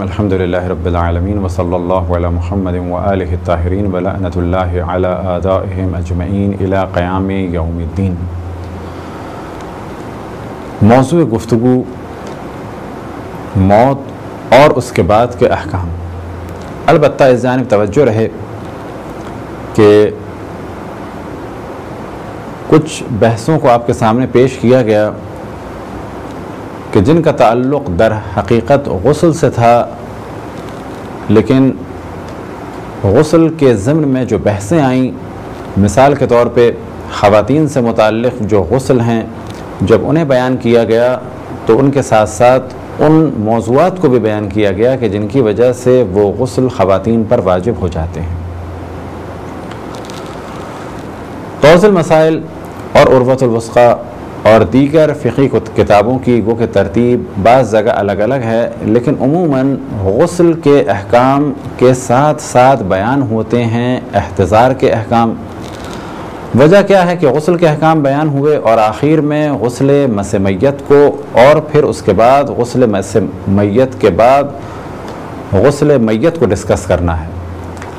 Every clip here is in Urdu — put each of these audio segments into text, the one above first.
الحمدللہ رب العالمین وصلی اللہ علی محمد وآلہ الطاہرین ولعنۃ اللہ علی اعدائہم اجمعین الی قیام یوم الدین۔ موضوع گفتگو موت اور اس کے بعد کے احکام۔ البتہ اس جانب توجہ رہے کہ کچھ بحثوں کو آپ کے سامنے پیش کیا گیا کہ جن کا تعلق در حقیقت غسل سے تھا، لیکن غسل کے ضمن میں جو بحثیں آئیں، مثال کے طور پہ خواتین سے متعلق جو غسل ہیں، جب انہیں بیان کیا گیا تو ان کے ساتھ ساتھ ان موضوعات کو بھی بیان کیا گیا کہ جن کی وجہ سے وہ غسل خواتین پر واجب ہو جاتے ہیں۔ طوز المسائل اور عروۃ الوثقی اور دیگر فقہی کتابوں کی گو کہ ترتیب بعض جگہ الگ الگ ہے، لیکن عموماً غسل کے احکام کے ساتھ ساتھ بیان ہوتے ہیں احتضار کے احکام۔ وجہ کیا ہے کہ غسل کے احکام بیان ہوئے اور آخر میں غسل مس میت کو، اور پھر اس کے بعد غسل مس میت کے بعد غسل میت کو ڈسکس کرنا ہے۔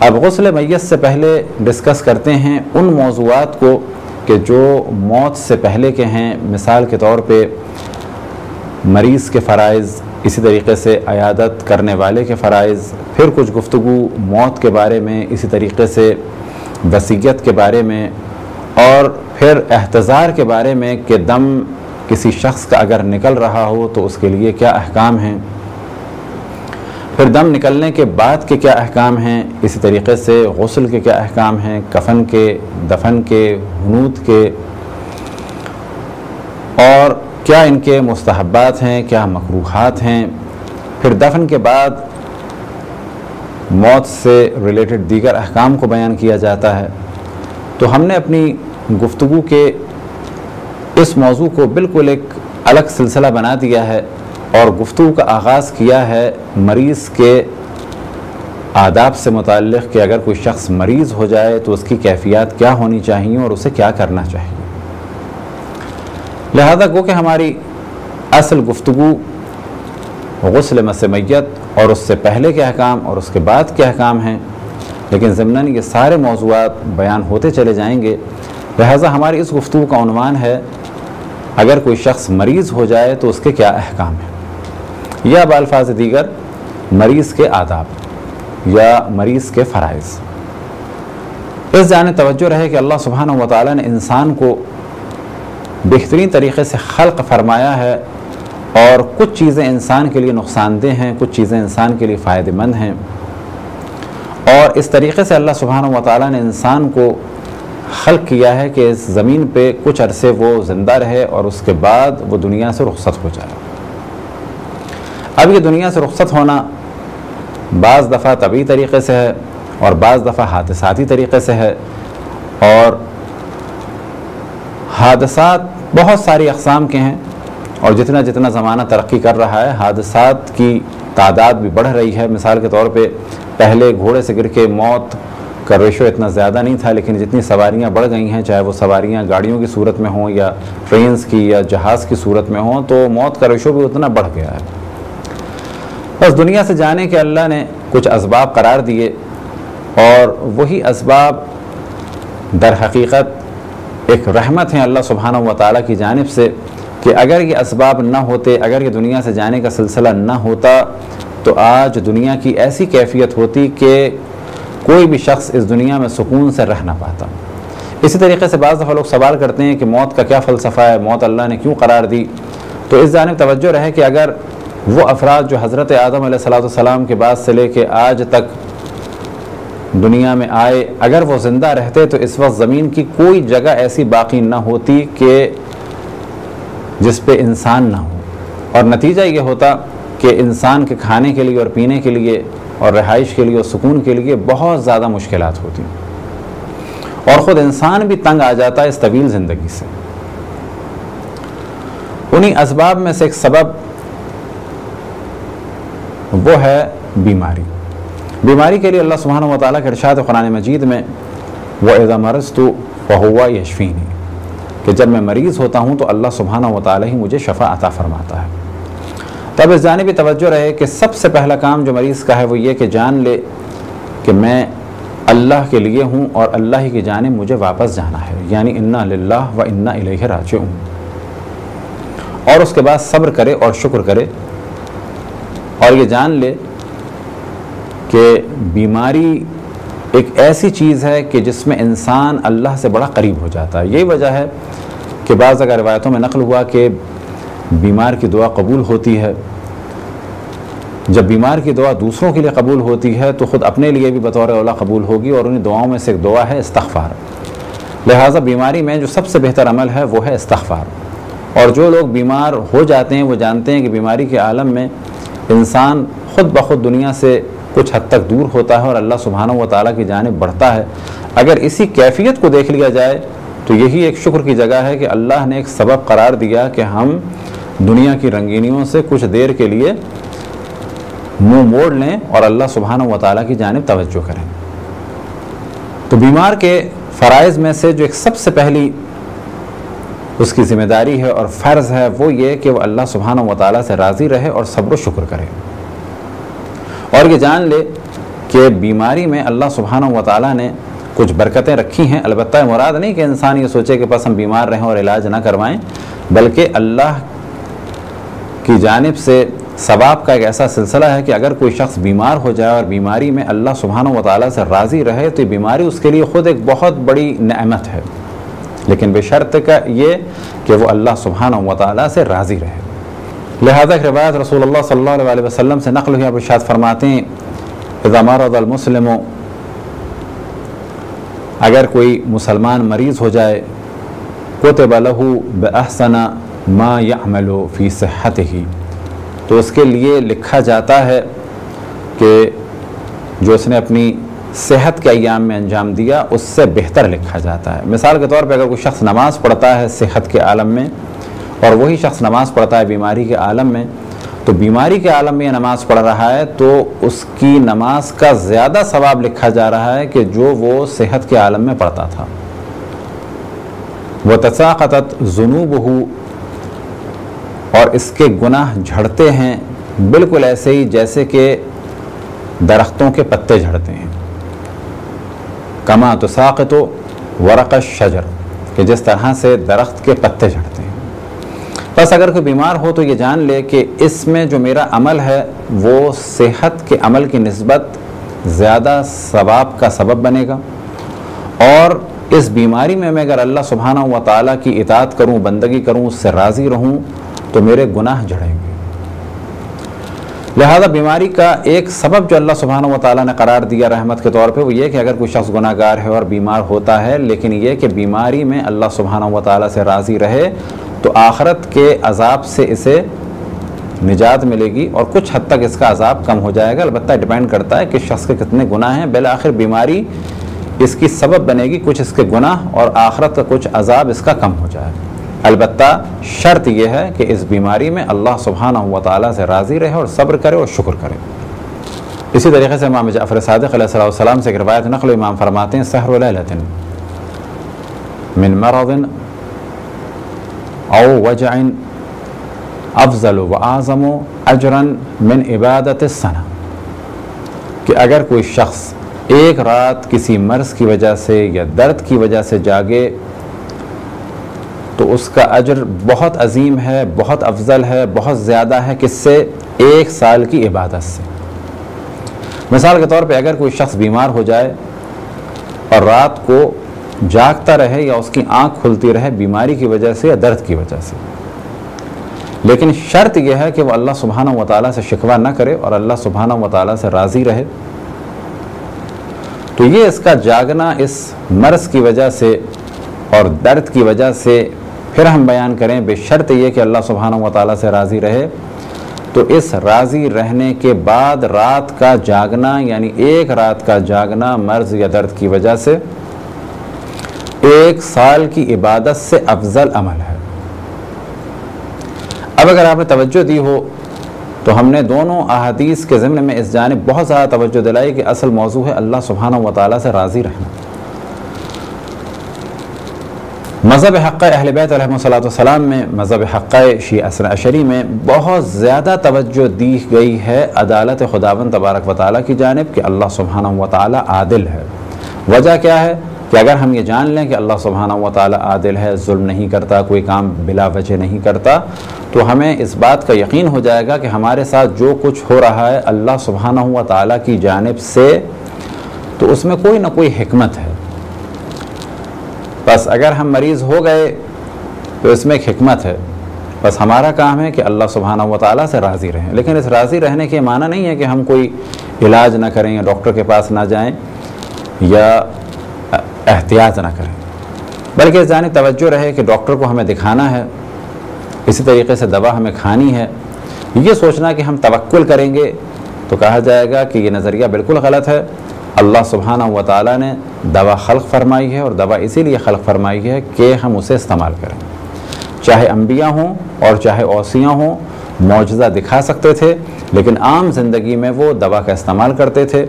اب غسل میت سے پہلے ڈسکس کرتے ہیں ان موضوعات کو کہ جو موت سے پہلے کے ہیں، مثال کے طور پہ مریض کے فرائض، اسی طریقے سے عیادت کرنے والے کے فرائض، پھر کچھ گفتگو موت کے بارے میں، اسی طریقے سے وصیت کے بارے میں، اور پھر احتضار کے بارے میں کہ دم کسی شخص کا اگر نکل رہا ہو تو اس کے لیے کیا احکام ہیں، پھر دم نکلنے کے بعد کے کیا احکام ہیں، اسی طریقے سے غسل کے کیا احکام ہیں، کفن کے، دفن کے، حنوط کے، اور کیا ان کے مستحبات ہیں، کیا مکروہات ہیں، پھر دفن کے بعد موت سے ریلیٹڈ دیگر احکام کو بیان کیا جاتا ہے۔ تو ہم نے اپنی گفتگو کے اس موضوع کو بالکل ایک الگ سلسلہ بنا دیا ہے اور گفتگو کا آغاز کیا ہے مریض کے آداب سے متعلق کہ اگر کوئی شخص مریض ہو جائے تو اس کی کیفیات کیا ہونی چاہیے اور اسے کیا کرنا چاہیے۔ لہذا گو کہ ہماری اصل گفتگو غسل مس میت اور اس سے پہلے کے احکام اور اس کے بعد کے احکام ہیں، لیکن ضمناً یہ سارے موضوعات بیان ہوتے چلے جائیں گے۔ لہذا ہماری اس گفتگو کا عنوان ہے اگر کوئی شخص مریض ہو جائے تو اس کے کیا احکام ہیں، یا بالفاظ دیگر مریض کے آداب یا مریض کے فرائض۔ اس جانب توجہ رہے کہ اللہ سبحانہ و تعالیٰ نے انسان کو بہترین طریقے سے خلق فرمایا ہے، اور کچھ چیزیں انسان کے لیے نقصان دہ ہیں، کچھ چیزیں انسان کے لیے فائدہ مند ہیں، اور اس طریقے سے اللہ سبحانہ و تعالیٰ نے انسان کو خلق کیا ہے کہ اس زمین پہ کچھ عرصے وہ زندہ رہے اور اس کے بعد وہ دنیا سے رخصت ہو جائے۔ اب یہ دنیا سے رخصت ہونا بعض دفعہ طبعی طریقے سے ہے اور بعض دفعہ حادثاتی طریقے سے ہے، اور حادثات بہت ساری اقسام کے ہیں، اور جتنا جتنا زمانہ ترقی کر رہا ہے حادثات کی تعداد بھی بڑھ رہی ہے۔ مثال کے طور پہ پہلے گھوڑے سے گر کے موت کا ریشو اتنا زیادہ نہیں تھا، لیکن جتنی سواریاں بڑھ گئی ہیں، چاہے وہ سواریاں گاڑیوں کی صورت میں ہوں یا ٹرینز کی یا جہاز کی صورت میں ہوں، تو موت کا ریشو بھی اتنا بڑھ گیا ہے۔ بس دنیا سے جانے کے اللہ نے کچھ اسباب قرار دیے، اور وہی اسباب در حقیقت ایک رحمت ہیں اللہ سبحانہ و تعالیٰ کی جانب سے کہ اگر یہ اسباب نہ ہوتے، اگر یہ دنیا سے جانے کا سلسلہ نہ ہوتا تو آج دنیا کی ایسی کیفیت ہوتی کہ کوئی بھی شخص اس دنیا میں سکون سے رہ نہ پاتا۔ اسی طریقے سے بعض دفعہ لوگ سوال کرتے ہیں کہ موت کا کیا فلسفہ ہے، موت اللہ نے کیوں قرار دی؟ تو اس جانب توجہ رہے کہ اگر وہ افراد جو حضرت آدم علیہ السلام کے بعد سے لے کے آج تک دنیا میں آئے، اگر وہ زندہ رہتے تو اس وقت زمین کی کوئی جگہ ایسی باقی نہ ہوتی کہ جس پہ انسان نہ ہو، اور نتیجہ یہ ہوتا کہ انسان کے کھانے کے لیے اور پینے کے لیے اور رہائش کے لیے اور سکون کے لیے بہت زیادہ مشکلات ہوتی، اور خود انسان بھی تنگ آ جاتا ہے اس طویل زندگی سے۔ انہی اسباب میں سے ایک سبب وہ ہے بیماری۔ بیماری کے لیے اللہ سبحانہ و تعالیٰ کے ارشاد قرآن مجید میں وَإِذَا مَرِضْتُ فَهُوَ يَشْفِينِ، کہ جب میں مریض ہوتا ہوں تو اللہ سبحانہ و تعالیٰ ہی مجھے شفا عطا فرماتا ہے۔ تو اب اس جانب بھی توجہ رہے کہ سب سے پہلا کام جو مریض کا ہے وہ یہ کہ جان لے کہ میں اللہ کے لیے ہوں اور اللہ ہی کی جانب مجھے واپس جانا ہے، یعنی انا للہ و انا الیہ راجعون، اور اس کے بعد صبر کرے اور شکر کرے، اور یہ جان لے کہ بیماری ایک ایسی چیز ہے کہ جس میں انسان اللہ سے بڑا قریب ہو جاتا ہے۔ یہی وجہ ہے کہ بعض اگر روایتوں میں نقل ہوا کہ بیمار کی دعا قبول ہوتی ہے۔ جب بیمار کی دعا دوسروں کے لیے قبول ہوتی ہے تو خود اپنے لیے بھی بطور اولا قبول ہوگی، اور انہیں دعاؤں میں سے ایک دعا ہے استغفار۔ لہٰذا بیماری میں جو سب سے بہتر عمل ہے وہ ہے استغفار، اور جو لوگ بیمار ہو جاتے ہیں وہ جانتے ہیں کہ بیماری کے عالم میں انسان خود بخود دنیا سے کچھ حد تک دور ہوتا ہے اور اللہ سبحانہ و تعالیٰ کی جانب بڑھتا ہے۔ اگر اسی کیفیت کو دیکھ لیا جائے تو یہی ایک شکر کی جگہ ہے کہ اللہ نے ایک سبب قرار دیا کہ ہم دنیا کی رنگینیوں سے کچھ دیر کے لیے منہ موڑ لیں اور اللہ سبحانہ و تعالیٰ کی جانب توجہ کریں۔ تو بیمار کے فرائض میں سے جو ایک سب سے پہلی اس کی ذمہ داری ہے اور فرض ہے وہ یہ کہ وہ اللہ سبحانہ و تعالیٰ سے راضی رہے اور صبر و شکر کرے، اور یہ جان لے کہ بیماری میں اللہ سبحانہ و تعالیٰ نے کچھ برکتیں رکھی ہیں۔ البتہ مراد نہیں کہ انسان یہ سوچے کہ بس ہم بیمار رہیں اور علاج نہ کروائیں، بلکہ اللہ کی جانب سے ثواب کا ایک ایسا سلسلہ ہے کہ اگر کوئی شخص بیمار ہو جائے اور بیماری میں اللہ سبحانہ و تعالیٰ سے راضی رہے تو یہ بیماری اس کے لیے خود ایک بہت بڑی نعمت ہے، لیکن بشرط کا یہ کہ وہ اللہ سبحانہ و تعالیٰ سے راضی رہے۔ لہذا ایک روایت رسول اللہ صلی اللہ علیہ وسلم سے نقل ہوئی، آپ ارشاد فرماتے ہیں اذا مرض المسلم، اگر کوئی مسلمان مریض ہو جائے کتب لہ باحسن ما یعمل فی صحتہ، تو اس کے لیے لکھا جاتا ہے کہ جو اس نے اپنی صحت کے ایام میں انجام دیا اس سے بہتر لکھا جاتا ہے۔ مثال کے طور پہ اگر کوئی شخص نماز پڑھتا ہے صحت کے عالم میں اور وہی شخص نماز پڑھتا ہے بیماری کے عالم میں، تو بیماری کے عالم میں یہ نماز پڑھ رہا ہے تو اس کی نماز کا زیادہ ثواب لکھا جا رہا ہے کہ جو وہ صحت کے عالم میں پڑھتا تھا۔ وَتَسَاقَطَتْ ذُنُوبُهُ، اور اس کے گناہ جھڑتے ہیں بالکل ایسے ہی جیسے کہ درختوں کے پتے جھڑتے ہیں، کما تساقط ورق الشجر، کہ جس طرح سے درخت کے پتے جھڑتے ہیں۔ بس اگر کوئی بیمار ہو تو یہ جان لے کہ اس میں جو میرا عمل ہے وہ صحت کے عمل کی نسبت زیادہ ثواب کا سبب بنے گا، اور اس بیماری میں میں اگر اللہ سبحانہ و تعالیٰ کی اطاعت کروں، بندگی کروں، اس سے راضی رہوں تو میرے گناہ جھڑیں گے۔ لہذا بیماری کا ایک سبب جو اللہ سبحانہ و تعالیٰ نے قرار دیا رحمت کے طور پہ وہ یہ کہ اگر کوئی شخص گناہ گار ہے اور بیمار ہوتا ہے، لیکن یہ کہ بیماری میں اللہ سبحانہ و تعالیٰ سے راضی رہے تو آخرت کے عذاب سے اسے نجات ملے گی، اور کچھ حد تک اس کا عذاب کم ہو جائے گا۔ البتہ ڈیپینڈ کرتا ہے کہ شخص کے کتنے گناہ ہیں، بالآخر بیماری اس کی سبب بنے گی، کچھ اس کے گناہ اور آخرت کا کچھ عذاب اس کا کم ہو جائے۔ البتہ شرط یہ ہے کہ اس بیماری میں اللہ سبحانہ و تعالیٰ سے راضی رہے اور صبر کرے اور شکر کرے۔ اسی طریقے سے امام جعفر صادق علیہ السلام سے ایک روایت نقل امام فرماتے ہیں سحر لیلۃ من مرض او وجع افضل و اعظم اجرا من عبادت السنہ، کہ اگر کوئی شخص ایک رات کسی مرض کی وجہ سے یا درد کی وجہ سے جاگے تو اس کا اجر بہت عظیم ہے، بہت افضل ہے، بہت زیادہ ہے، کس سے؟ ایک سال کی عبادت سے۔ مثال کے طور پہ اگر کوئی شخص بیمار ہو جائے اور رات کو جاگتا رہے یا اس کی آنکھ کھلتی رہے بیماری کی وجہ سے یا درد کی وجہ سے، لیکن شرط یہ ہے کہ وہ اللہ سبحانہ و تعالیٰ سے شکوہ نہ کرے اور اللہ سبحانہ و تعالیٰ سے راضی رہے، تو یہ اس کا جاگنا اس مرض کی وجہ سے اور درد کی وجہ سے، پھر ہم بیان کریں بے شرط یہ کہ اللہ سبحانہ و تعالیٰ سے راضی رہے، تو اس راضی رہنے کے بعد رات کا جاگنا یعنی ایک رات کا جاگنا مرض یا درد کی وجہ سے ایک سال کی عبادت سے افضل عمل ہے۔ اب اگر آپ نے توجہ دی ہو تو ہم نے دونوں احادیث کے ضمن میں اس جانب بہت زیادہ توجہ دلائی کہ اصل موضوع ہے اللہ سبحانہ و تعالیٰ سے راضی رہنا۔ مذہب حقہ اہل بیت علیہ السلام میں، مذہب حقہ شیعہ اثنا عشری میں بہت زیادہ توجہ دی گئی ہے عدالت خداوند تبارک و تعالیٰ کی جانب کہ اللہ سبحانہ و تعالیٰ عادل ہے۔ وجہ کیا ہے کہ اگر ہم یہ جان لیں کہ اللہ سبحانہ و تعالیٰ عادل ہے، ظلم نہیں کرتا، کوئی کام بلا وجہ نہیں کرتا، تو ہمیں اس بات کا یقین ہو جائے گا کہ ہمارے ساتھ جو کچھ ہو رہا ہے اللہ سبحانہ و تعالیٰ کی جانب سے، تو اس میں کوئی نہ کوئی حکمت ہے۔ بس اگر ہم مریض ہو گئے تو اس میں ایک حکمت ہے، بس ہمارا کام ہے کہ اللہ سبحانہ و تعالیٰ سے راضی رہیں۔ لیکن اس راضی رہنے کے معنی نہیں ہے کہ ہم کوئی علاج نہ کریں یا ڈاکٹر کے پاس نہ جائیں یا احتیاط نہ کریں، بلکہ اس جانب توجہ رہے کہ ڈاکٹر کو ہمیں دکھانا ہے، اسی طریقے سے دوا ہمیں کھانی ہے۔ یہ سوچنا کہ ہم توکل کریں گے تو کہا جائے گا کہ یہ نظریہ بالکل غلط ہے۔ اللہ سبحانہ و تعالیٰ نے دوا خلق فرمائی ہے، اور دوا اسی لیے خلق فرمائی ہے کہ ہم اسے استعمال کریں۔ چاہے انبیاء ہوں اور چاہے اوصیاء ہوں، معجزہ دکھا سکتے تھے، لیکن عام زندگی میں وہ دوا کا استعمال کرتے تھے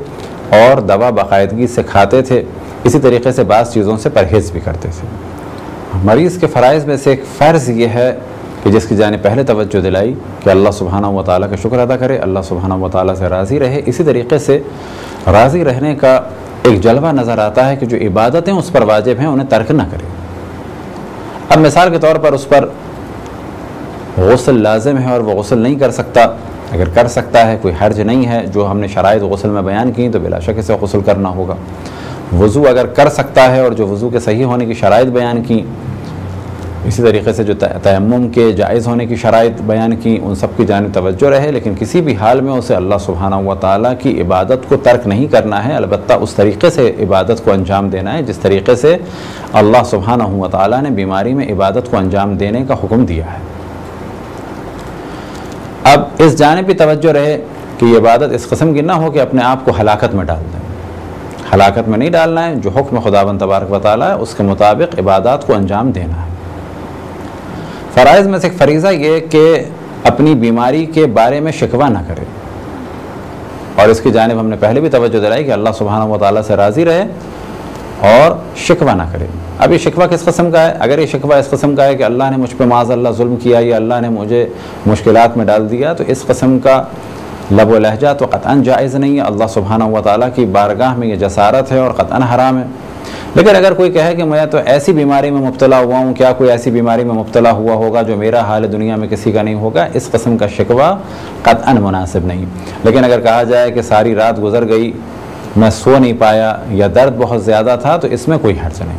اور دوا باقاعدگی سے کھاتے تھے، اسی طریقے سے بعض چیزوں سے پرہیز بھی کرتے تھے۔ مریض کے فرائض میں سے ایک فرض یہ ہے کہ جس کی جانب پہلے توجہ دلائی کہ اللہ سبحانہ و تعالیٰ کا شکر ادا کرے، اللہ سبحانہ و تعالیٰ سے راضی رہے۔ اسی طریقے سے راضی رہنے کا ایک جلوہ نظر آتا ہے کہ جو عبادتیں اس پر واجب ہیں انہیں ترک نہ کرے۔ اب مثال کے طور پر اس پر غسل لازم ہے اور وہ غسل نہیں کر سکتا، اگر کر سکتا ہے کوئی حرج نہیں ہے، جو ہم نے شرائط غسل میں بیان کی تو بلا شک اسے غسل کرنا ہوگا۔ وضو اگر کر سکتا ہے اور جو وضو کے صحیح ہونے کی شرائط بیان کی، اسی طریقے سے جو تیمم کے جائز ہونے کی شرائط بیان کی، ان سب کی جانب توجہ رہے، لیکن کسی بھی حال میں اسے اللہ سبحانہ و تعالیٰ کی عبادت کو ترک نہیں کرنا ہے، البتہ اس طریقے سے عبادت کو انجام دینا ہے جس طریقے سے اللہ سبحانہ و تعالیٰ نے بیماری میں عبادت کو انجام دینے کا حکم دیا ہے۔ اب اس جانب بھی توجہ رہے کہ یہ عبادت اس قسم کی نہ ہو کہ اپنے آپ کو ہلاکت میں ڈال دیں۔ ہلاکت میں نہیں ڈالنا ہے، جو حکم خداوند تبارک و تعالیٰ ہے اس کے مطابق عبادات کو انجام دینا ہے۔ فرائض میں سے ایک فریضہ یہ کہ اپنی بیماری کے بارے میں شکوہ نہ کرے، اور اس کی جانب ہم نے پہلے بھی توجہ دلائی کہ اللہ سبحانہ و تعالیٰ سے راضی رہے اور شکوہ نہ کرے۔ اب یہ شکوہ کس قسم کا ہے؟ اگر یہ شکوہ اس قسم کا ہے کہ اللہ نے مجھ پہ معاذ اللہ ظلم کیا یا اللہ نے مجھے مشکلات میں ڈال دیا، تو اس قسم کا لب و لہجہ تو قطعاً جائز نہیں ہے۔ اللہ سبحانہ و تعالیٰ کی بارگاہ میں یہ جسارت ہے اور قطعاً حرام ہے۔ لیکن اگر کوئی کہے کہ میں تو ایسی بیماری میں مبتلا ہوا ہوں، کیا کوئی ایسی بیماری میں مبتلا ہوا ہوگا جو میرا حال دنیا میں کسی کا نہیں ہوگا، اس قسم کا شکوہ قطعاً مناسب نہیں۔ لیکن اگر کہا جائے کہ ساری رات گزر گئی، میں سو نہیں پایا یا درد بہت زیادہ تھا، تو اس میں کوئی حرج نہیں۔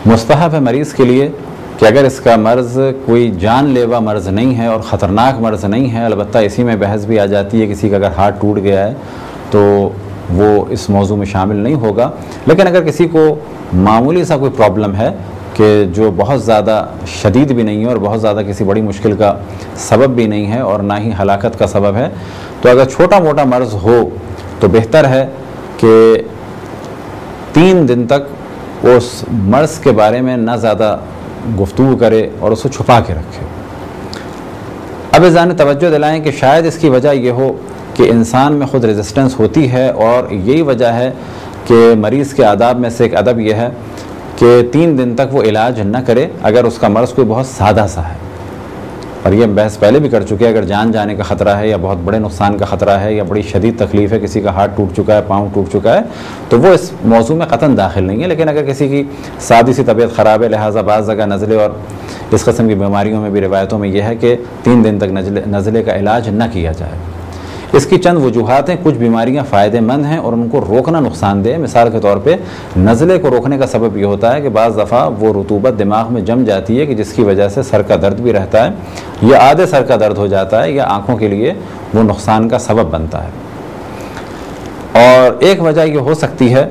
مستحب ہے مریض کے لیے کہ اگر اس کا مرض کوئی جان لیوا مرض نہیں ہے اور خطرناک مرض نہیں ہے، البتہ اسی میں بحث بھی آ جاتی ہے، کسی کا اگر ہاتھ ٹوٹ گیا ہے تو وہ اس موضوع میں شامل نہیں ہوگا، لیکن اگر کسی کو معمولی سا کوئی پرابلم ہے کہ جو بہت زیادہ شدید بھی نہیں ہے اور بہت زیادہ کسی بڑی مشکل کا سبب بھی نہیں ہے اور نہ ہی ہلاکت کا سبب ہے، تو اگر چھوٹا موٹا مرض ہو تو بہتر ہے کہ 3 دن تک اس مرض کے بارے میں نہ زیادہ گفتگو کرے اور اسے چھپا کے رکھے۔ اب اس جانب توجہ دلائیں کہ شاید اس کی وجہ یہ ہو کہ انسان میں خود ریزسٹنس ہوتی ہے، اور یہی وجہ ہے کہ مریض کے آداب میں سے ایک ادب یہ ہے کہ 3 دن تک وہ علاج نہ کرے اگر اس کا مرض کوئی بہت سادہ سا ہے، اور یہ بحث پہلے بھی کر چکے ہیں، اگر جان جانے کا خطرہ ہے یا بہت بڑے نقصان کا خطرہ ہے یا بڑی شدید تکلیف ہے، کسی کا ہاتھ ٹوٹ چکا ہے، پاؤں ٹوٹ چکا ہے، تو وہ اس موضوع میں قطعاً داخل نہیں ہے۔ لیکن اگر کسی کی سادی سی طبیعت خراب ہے، لہٰذا بعض جگہ نزلے اور اس قسم کی بیماریوں میں بھی روایتوں میں یہ ہے کہ 3 دن تک نزلے کا علاج نہ کیا جائے۔ اس کی چند وجوہات ہیں۔ کچھ بیماریاں فائدہ مند ہیں اور ان کو روکنا نقصان دہ۔ مثال کے طور پہ نزلے کو روکنے کا سبب یہ ہوتا ہے کہ بعض دفعہ وہ رطوبت دماغ میں جم جاتی ہے کہ جس کی وجہ سے سر کا درد بھی رہتا ہے، یا آدھے سر کا درد ہو جاتا ہے، یا آنکھوں کے لیے وہ نقصان کا سبب بنتا ہے۔ اور ایک وجہ یہ ہو سکتی ہے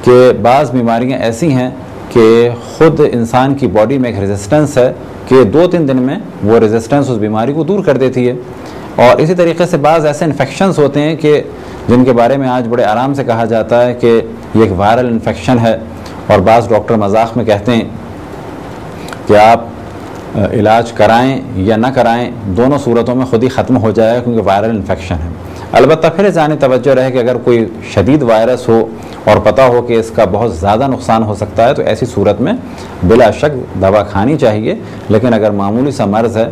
کہ بعض بیماریاں ایسی ہیں کہ خود انسان کی باڈی میں ایک ریزسٹنس ہے کہ 2-3 دن میں وہ ریزسٹنس اس بیماری کو دور کر دیتی ہے۔ اور اسی طریقے سے بعض ایسے انفیکشنز ہوتے ہیں کہ جن کے بارے میں آج بڑے آرام سے کہا جاتا ہے کہ یہ ایک وائرل انفیکشن ہے، اور بعض ڈاکٹر مذاق میں کہتے ہیں کہ آپ علاج کرائیں یا نہ کرائیں، دونوں صورتوں میں خود ہی ختم ہو جائے گا کیونکہ وائرل انفیکشن ہے۔ البتہ پھر اس جانب توجہ رہے کہ اگر کوئی شدید وائرس ہو اور پتہ ہو کہ اس کا بہت زیادہ نقصان ہو سکتا ہے تو ایسی صورت میں بلا شک دوا کھانی چاہیے، لیکن اگر معمولی سا مرض ہے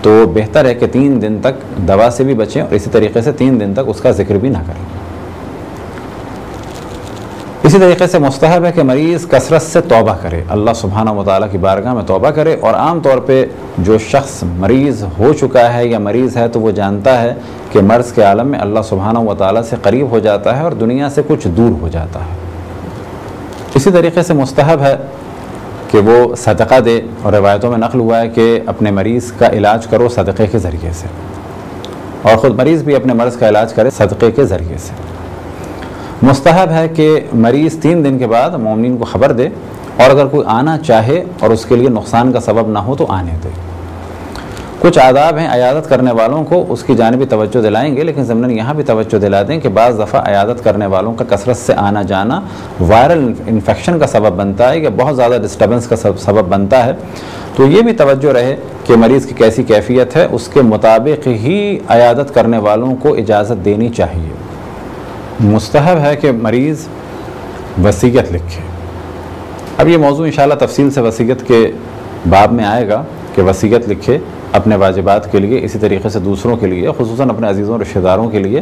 تو بہتر ہے کہ 3 دن تک دوا سے بھی بچیں اور اسی طریقے سے 3 دن تک اس کا ذکر بھی نہ کریں۔ اسی طریقے سے مستحب ہے کہ مریض کثرت سے توبہ کرے، اللہ سبحانہ و تعالیٰ کی بارگاہ میں توبہ کرے، اور عام طور پہ جو شخص مریض ہو چکا ہے یا مریض ہے تو وہ جانتا ہے کہ مرض کے عالم میں اللہ سبحانہ و تعالیٰ سے قریب ہو جاتا ہے اور دنیا سے کچھ دور ہو جاتا ہے۔ اسی طریقے سے مستحب ہے کہ وہ صدقہ دے، اور روایتوں میں نقل ہوا ہے کہ اپنے مریض کا علاج کرو صدقے کے ذریعے سے، اور خود مریض بھی اپنے مرض کا علاج کرے صدقے کے ذریعے سے۔ مستحب ہے کہ مریض 3 دن کے بعد مومنین کو خبر دے، اور اگر کوئی آنا چاہے اور اس کے لیے نقصان کا سبب نہ ہو تو آنے دے۔ کچھ آداب ہیں عیادت کرنے والوں کو اس کی جانب توجہ دلائیں گے، لیکن ضمناً یہاں بھی توجہ دلا دیں کہ بعض دفعہ عیادت کرنے والوں کا کثرت سے آنا جانا وائرل انفیکشن کا سبب بنتا ہے یا بہت زیادہ ڈسٹربنس کا سبب بنتا ہے، تو یہ بھی توجہ رہے کہ مریض کی کیسی کیفیت ہے، اس کے مطابق ہی عیادت کرنے والوں کو اجازت دینی چاہیے۔ مستحب ہے کہ مریض وصیت لکھے۔ اب یہ موضوع انشاءاللہ تفصیل سے وصیت کے باب میں آئے گا کہ وصیت لکھے اپنے واجبات کے لیے، اسی طریقے سے دوسروں کے لیے، خصوصاً اپنے عزیزوں رشتہ داروں کے لیے،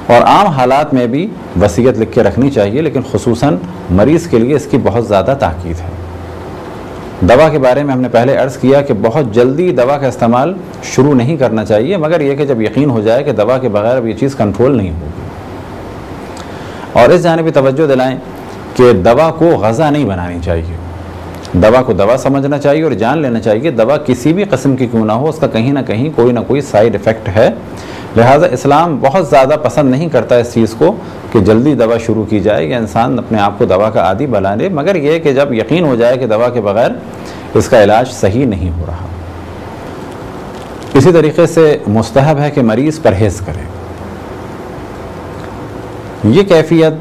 اور عام حالات میں بھی وصیت لکھ کے رکھنی چاہیے، لیکن خصوصاً مریض کے لیے اس کی بہت زیادہ تاکید ہے۔ دوا کے بارے میں ہم نے پہلے عرض کیا کہ بہت جلدی دوا کا استعمال شروع نہیں کرنا چاہیے، مگر یہ کہ جب یقین ہو جائے کہ دوا کے بغیر اب یہ چیز کنٹرول نہیں ہوگی۔ اور اس جانب بھی توجہ دلائیں کہ دوا کو غذا نہیں بنانی چاہیے، دوا کو دوا سمجھنا چاہیے اور جان لینا چاہیے دوا کسی بھی قسم کی کیوں نہ ہو، اس کا کہیں نہ کہیں کوئی نہ کوئی سائیڈ ایفیکٹ ہے، لہٰذا اسلام بہت زیادہ پسند نہیں کرتا اس چیز کو کہ جلدی دوا شروع کی جائے یا انسان اپنے آپ کو دوا کا عادی بنا لے، مگر یہ کہ جب یقین ہو جائے کہ دوا کے بغیر اس کا علاج صحیح نہیں ہو رہا۔ اسی طریقے سے مستحب ہے کہ مریض پرہیز کرے۔ یہ کیفیت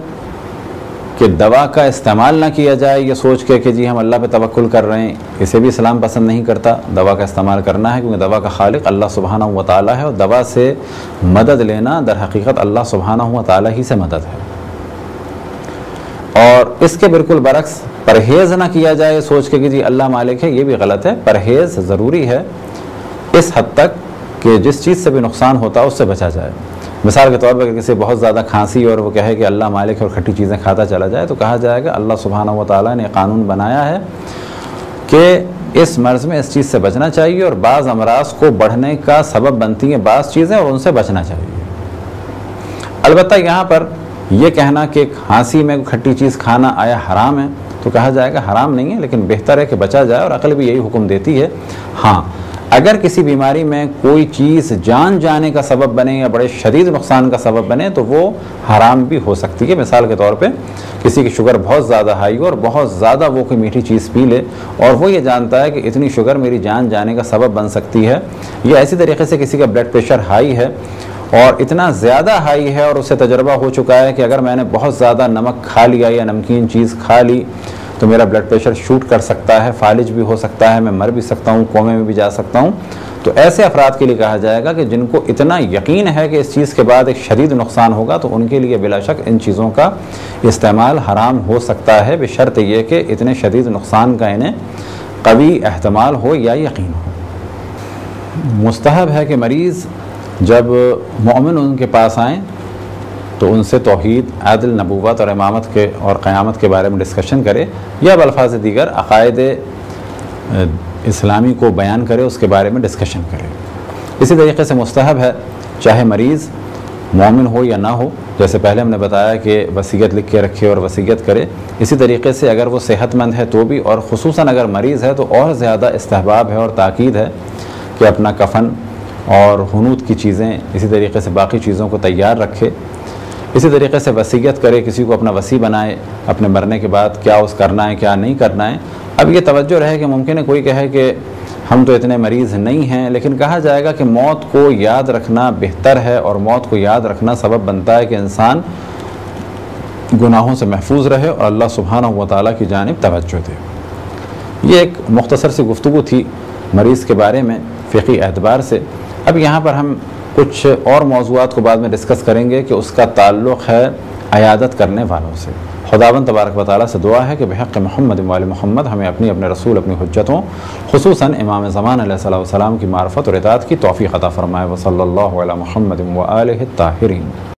کہ دوا کا استعمال نہ کیا جائے یہ سوچ کے کہ جی ہم اللہ پہ توکل کر رہے ہیں، اسے بھی اسلام پسند نہیں کرتا۔ دوا کا استعمال کرنا ہے کیونکہ دوا کا خالق اللہ سبحانہ و تعالیٰ ہے، اور دوا سے مدد لینا در حقیقت اللہ سبحانہ و تعالیٰ ہی سے مدد ہے۔ اور اس کے بالکل برعکس پرہیز نہ کیا جائے سوچ کے کہ جی اللہ مالک ہے، یہ بھی غلط ہے۔ پرہیز ضروری ہے اس حد تک کہ جس چیز سے بھی نقصان ہوتا ہے اس سے بچا جائے۔ مثال کے طور پر اگر کسی بہت زیادہ کھانسی اور وہ کہے کہ اللہ مالک ہے اور کھٹی چیزیں کھاتا چلا جائے تو کہا جائے گا اللہ سبحانہ و تعالیٰ نے قانون بنایا ہے کہ اس مرض میں اس چیز سے بچنا چاہیے، اور بعض امراض کو بڑھنے کا سبب بنتی ہیں بعض چیزیں اور ان سے بچنا چاہیے۔ البتہ یہاں پر یہ کہنا کہ کھانسی میں کھٹی چیز کھانا آیا حرام ہے تو کہا جائے گا حرام نہیں ہے، لیکن بہتر ہے کہ بچا جائے، اور عقل بھی یہی حکم دیتی ہے۔ ہاں اگر کسی بیماری میں کوئی چیز جان جانے کا سبب بنے یا بڑے شدید نقصان کا سبب بنے تو وہ حرام بھی ہو سکتی ہے۔ مثال کے طور پہ کسی کی شوگر بہت زیادہ ہائی ہو اور بہت زیادہ وہ کوئی میٹھی چیز پی لے اور وہ یہ جانتا ہے کہ اتنی شوگر میری جان جانے کا سبب بن سکتی ہے، یا ایسی طریقے سے کسی کا بلڈ پریشر ہائی ہے اور اتنا زیادہ ہائی ہے اور اسے تجربہ ہو چکا ہے کہ اگر میں نے بہت زیادہ نمک کھا لیا یا نمکین چیز کھا لی تو میرا بلڈ پریشر شوٹ کر سکتا ہے، فالج بھی ہو سکتا ہے، میں مر بھی سکتا ہوں، کومے میں بھی جا سکتا ہوں، تو ایسے افراد کے لیے کہا جائے گا کہ جن کو اتنا یقین ہے کہ اس چیز کے بعد ایک شدید نقصان ہوگا تو ان کے لیے بلا شک ان چیزوں کا استعمال حرام ہو سکتا ہے، بشرط یہ کہ اتنے شدید نقصان کا انہیں قوی احتمال ہو یا یقین ہو۔ مستحب ہے کہ مریض جب مومن ان کے پاس آئیں تو ان سے توحید، عدل، نبوت اور امامت کے اور قیامت کے بارے میں ڈسکشن کرے، یا بالفاظ دیگر عقائد اسلامی کو بیان کرے، اس کے بارے میں ڈسکشن کرے۔ اسی طریقے سے مستحب ہے چاہے مریض مومن ہو یا نہ ہو، جیسے پہلے ہم نے بتایا کہ وصیت لکھ کے رکھے اور وصیت کرے، اسی طریقے سے اگر وہ صحت مند ہے تو بھی، اور خصوصاً اگر مریض ہے تو اور زیادہ استحباب ہے اور تاکید ہے کہ اپنا کفن اور حنوط کی چیزیں، اسی طریقے سے باقی چیزوں کو تیار رکھے، اسی طریقے سے وصیت کرے، کسی کو اپنا وصی بنائے اپنے مرنے کے بعد کیا اس کرنا ہے کیا نہیں کرنا ہے۔ اب یہ توجہ رہے کہ ممکن ہے کوئی کہے کہ ہم تو اتنے مریض نہیں ہیں، لیکن کہا جائے گا کہ موت کو یاد رکھنا بہتر ہے، اور موت کو یاد رکھنا سبب بنتا ہے کہ انسان گناہوں سے محفوظ رہے اور اللہ سبحانہ و تعالیٰ کی جانب توجہ دے۔ یہ ایک مختصر سی گفتگو تھی مریض کے بارے میں فقہی اعتبار سے۔ اب یہاں پر ہم کچھ اور موضوعات کو بعد میں ڈسکس کریں گے کہ اس کا تعلق ہے عیادت کرنے والوں سے۔ خداوند تبارک و تعالیٰ سے دعا ہے کہ بحق محمد و آل محمد ہمیں اپنے رسول اپنی حجتوں خصوصاً امام زمان علیہ السلام کی معرفت اور اطاعت کی توفیق عطا فرمائے۔ وصلی اللہ علی محمد و آلہ الطاہرین۔